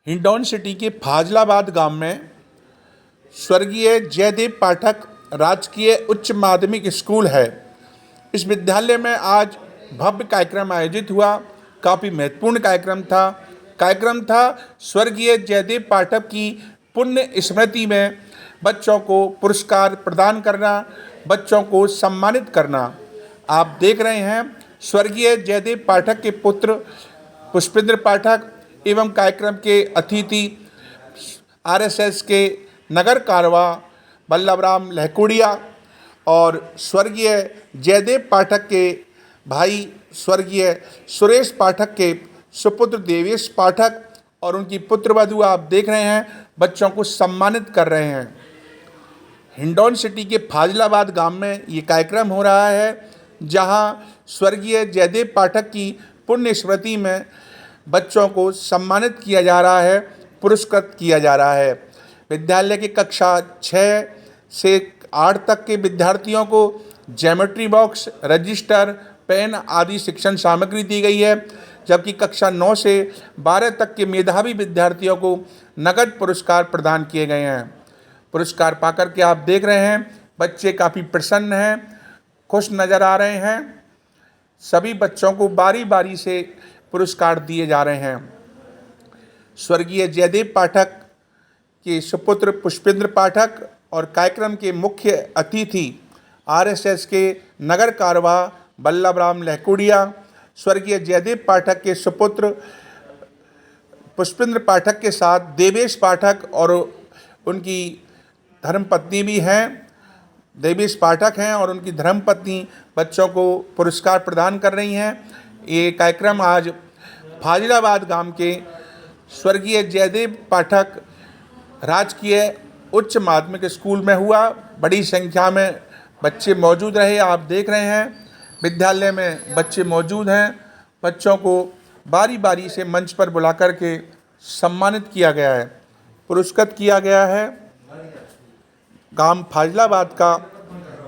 Hindaun city के फाजिलाबाद गांव में स्वर्गीय जयदेव पाठक राजकीय उच्च माध्यमिक स्कूल है। इस विद्यालय में आज भव्य कार्यक्रम आयोजित हुआ। काफ़ी महत्वपूर्ण कार्यक्रम था स्वर्गीय जयदेव पाठक की पुण्य स्मृति में बच्चों को पुरस्कार प्रदान करना, बच्चों को सम्मानित करना। आप देख रहे हैं स्वर्गीय जयदेव पाठक के पुत्र पुष्पेंद्र पाठक एवं कार्यक्रम के अतिथि आरएसएस के नगर कारवा बल्लभराम लहकुड़िया और स्वर्गीय जयदेव पाठक के भाई स्वर्गीय सुरेश पाठक के सुपुत्र देवेश पाठक और उनकी पुत्रवधू आप देख रहे हैं बच्चों को सम्मानित कर रहे हैं। हिंडौन सिटी के फाजिलाबाद गांव में ये कार्यक्रम हो रहा है, जहां स्वर्गीय जयदेव पाठक की पुण्य स्मृति में बच्चों को सम्मानित किया जा रहा है, पुरस्कृत किया जा रहा है। विद्यालय की कक्षा 6 से 8 तक के विद्यार्थियों को ज्योमेट्री बॉक्स, रजिस्टर, पेन आदि शिक्षण सामग्री दी गई है, जबकि कक्षा 9 से 12 तक के मेधावी विद्यार्थियों को नगद पुरस्कार प्रदान किए गए हैं। पुरस्कार पाकर के आप देख रहे हैं बच्चे काफ़ी प्रसन्न हैं, खुश नज़र आ रहे हैं। सभी बच्चों को बारी बारी से पुरस्कार दिए जा रहे हैं। स्वर्गीय जयदेव पाठक के सुपुत्र पुष्पेंद्र पाठक और कार्यक्रम के मुख्य अतिथि आरएसएस के नगर कारवा बल्लभराम लहकुड़िया, स्वर्गीय जयदेव पाठक के सुपुत्र पुष्पेंद्र पाठक के साथ देवेश पाठक और उनकी धर्मपत्नी भी हैं, देवेश पाठक हैं और उनकी धर्मपत्नी बच्चों को पुरस्कार प्रदान कर रही हैं। ये कार्यक्रम आज फाजिलाबाद गांव के स्वर्गीय जयदेव पाठक राजकीय उच्च माध्यमिक स्कूल में हुआ। बड़ी संख्या में बच्चे मौजूद रहे। आप देख रहे हैं विद्यालय में बच्चे मौजूद हैं। बच्चों को बारी बारी से मंच पर बुला कर के सम्मानित किया गया है, पुरस्कृत किया गया है। गांव फाजिलाबाद का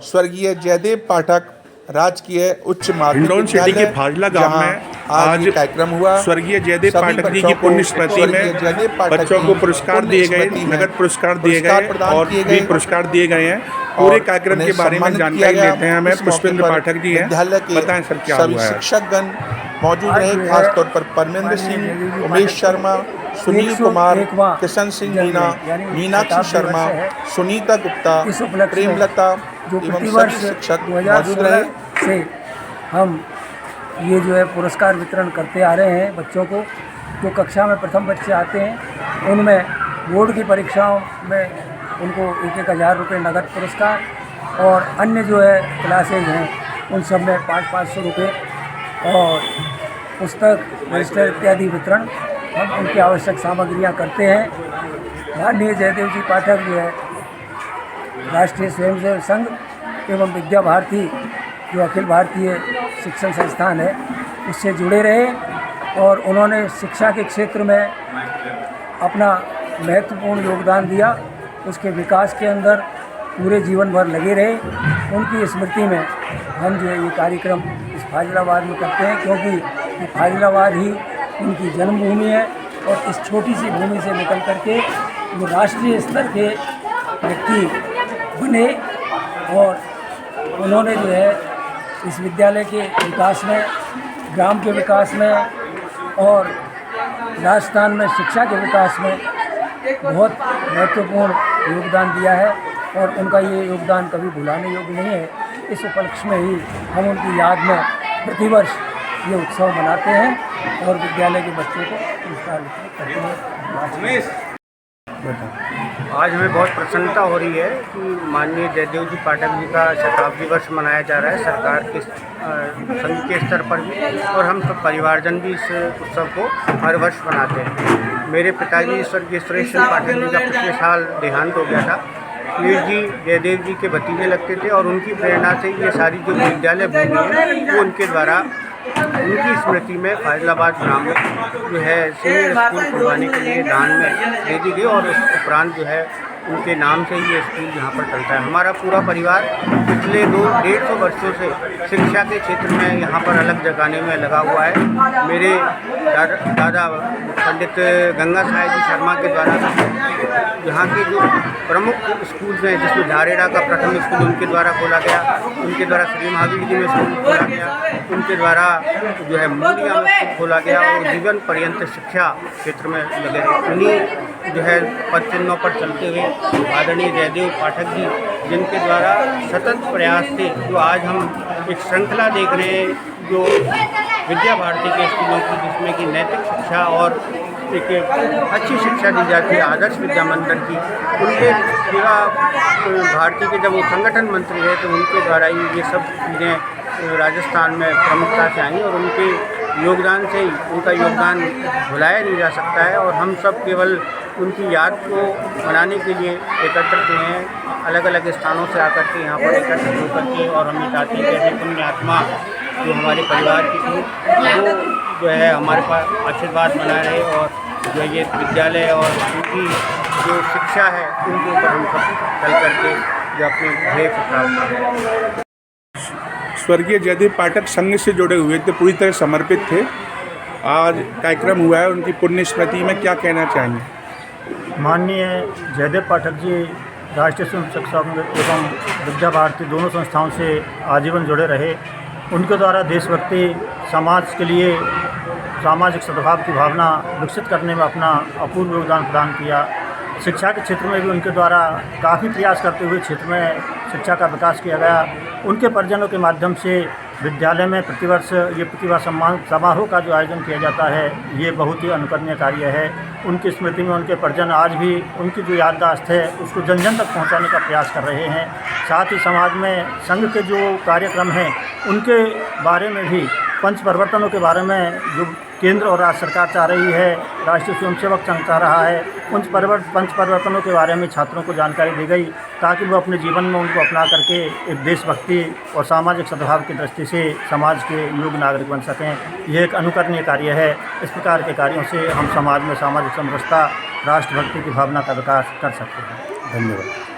स्वर्गीय जयदेव पाठक राजकीय उच्च माध्यमिक हिंडौन सिटी के फाजिला गांव में आज कार्यक्रम हुआ। स्वर्गीय जयदेव पाठक जी की पुण्य स्मृति में बच्चों को पुरस्कार दिए गए, नगद पुरस्कार दिए गए और भी पुरस्कार दिए गए हैं। पूरे कार्यक्रम के बारे में जानकारी लेते हैं। हमें पुष्पेंद्र पाठक जी हैं, बताएं सर क्या हुआ है। शिक्षकगण मौजूद रहे, खासतौर पर परमेंद्र सिंह, उमेश शर्मा, सुनील कुमार, किशन सिंह मीना, मीनाक्षी शर्मा, सुनीता गुप्ता, प्रेमलता एवं सभी शिक्षक मौजूद रहे। से हम ये जो है पुरस्कार वितरण करते आ रहे हैं बच्चों को। जो कक्षा में प्रथम बच्चे आते हैं उनमें बोर्ड की परीक्षाओं में उनको 1,000 रुपये नगद पुरस्कार और अन्य जो है क्लासेज हैं उन सब में 500 रुपये और पुस्तक, रजिस्टर इत्यादि वितरण हम उनकी आवश्यक सामग्रियां करते हैं। माननीय जयदेव जी पाठक जो है राष्ट्रीय स्वयंसेवक संघ एवं विद्या भारती जो अखिल भारतीय शिक्षण संस्थान है उससे जुड़े रहे और उन्होंने शिक्षा के क्षेत्र में अपना महत्वपूर्ण योगदान दिया। उसके विकास के अंदर पूरे जीवन भर लगे रहे। उनकी स्मृति में हम जो है ये कार्यक्रम इस फाजिलाबाद में करते हैं, क्योंकि ये फाजिलाबाद ही उनकी जन्मभूमि है और इस छोटी सी भूमि से निकल करके वो राष्ट्रीय स्तर के व्यक्ति बने और उन्होंने जो है इस विद्यालय के विकास में, ग्राम के विकास में और राजस्थान में शिक्षा के विकास में बहुत महत्वपूर्ण योगदान दिया है और उनका ये योगदान कभी भुलाने योग्य नहीं है। इस उपलक्ष्य में ही हम उनकी याद में प्रतिवर्ष ये उत्सव मनाते हैं और विद्यालय के बच्चों को पुरस्कार वितरित करते हैं। आज हमें बहुत प्रसन्नता हो रही है कि माननीय जयदेव जी पाठक जी का शताब्दी वर्ष मनाया जा रहा है सरकार के संघ के स्तर पर भी, और हम सब परिवारजन भी इस उत्सव को हर वर्ष मनाते हैं। मेरे पिताजी स्वर्गीय सुरेश पाठक जी का पिछले साल देहांत हो गया था। वीर जी जयदेव जी के भतीजे लगते थे और उनकी प्रेरणा से ये सारी जो विद्यालय भूमि है वो उनके द्वारा उनकी स्मृति में फाजिलाबाद ग्राम में जो है सीनियर स्कूल खुलवाने के लिए दान में दे दी गई और उस उपरांत जो है उनके नाम से ही ये स्कूल यहाँ पर चलता है। हमारा पूरा परिवार पिछले 150 वर्षों से शिक्षा के क्षेत्र में यहाँ पर अलग जगाने में लगा हुआ है। मेरे दादा पंडित गंगा साहेब जी शर्मा के द्वारा यहाँ के जो प्रमुख स्कूल्स हैं, जिसमें झारेड़ा का प्रथम स्कूल उनके द्वारा खोला गया, उनके द्वारा श्री महावीर जी में स्कूल खोला गया, उनके द्वारा जो है मूलिया में स्कूल खोला गया और जीवन पर्यंत शिक्षा क्षेत्र में लगे। उन्हीं जो है पद चिन्हों पर चलते हुए आदरणीय जयदेव पाठक जी, जिनके द्वारा सतत प्रयास थे, जो आज हम एक श्रृंखला देख रहे हैं जो विद्या भारती के स्कूलों की, जिसमें कि नैतिक शिक्षा और एक अच्छी शिक्षा दी जाती है आदर्श विद्या मंदिर की। उनके सेवा भारती के जब वो संगठन मंत्री है तो उनके द्वारा ही ये सब चीज़ें राजस्थान में प्रमुखता से आई और उनके योगदान से ही उनका योगदान भुलाया नहीं जा सकता है। और हम सब केवल उनकी याद को मनाने के लिए एकत्रित हुए हैं, अलग अलग स्थानों से आकर के यहाँ पर एकत्रित होकर के, और हम चाहते हैं कि ऐसे पुण्य आत्मा जो हमारे परिवार की थी वो जो है हमारे पास आशीर्वाद बना रहे और जो ये विद्यालय और उनकी जो शिक्षा है उनके ऊपर हम सब चल करके जो अपने ध्येय को प्राप्त करें। स्वर्गीय जयदेव पाठक संघ से जुड़े हुए थे, पूरी तरह समर्पित थे। आज कार्यक्रम हुआ है, उनकी पुण्य स्मृति में क्या कहना चाहेंगे? माननीय जयदेव पाठक जी राष्ट्रीय स्वयं शिक्षा एवं विद्या भारती दोनों संस्थाओं से आजीवन जुड़े रहे। उनके द्वारा देशभक्ति, समाज के लिए सामाजिक सद्भाव की भावना विकसित करने में अपना अपूर्व योगदान प्रदान किया। शिक्षा के क्षेत्र में भी उनके द्वारा काफ़ी प्रयास करते हुए क्षेत्र में शिक्षा का विकास किया गया। उनके परिजनों के माध्यम से विद्यालय में प्रतिवर्ष ये प्रतिभा सम्मान समारोह का जो आयोजन किया जाता है, ये बहुत ही अनुकरणीय कार्य है। उनकी स्मृति में उनके परिजन आज भी उनकी जो याददाश्त है उसको जन जन तक पहुंचाने का प्रयास कर रहे हैं। साथ ही समाज में संघ के जो कार्यक्रम हैं उनके बारे में भी, पंच परिवर्तनों के बारे में जो केंद्र और राज्य सरकार चाह रही है, राष्ट्रीय स्वयंसेवक संघ चाह रहा है, पंच परिवर्तनों के बारे में छात्रों को जानकारी दी गई ताकि वो अपने जीवन में उनको अपना करके एक देशभक्ति और सामाजिक सद्भाव की दृष्टि से समाज के योग्य नागरिक बन सकें। ये एक अनुकरणीय कार्य है। इस प्रकार के कार्यों से हम समाज में सामाजिक समरसता, राष्ट्रभक्ति की भावना का विकास कर सकते हैं। धन्यवाद।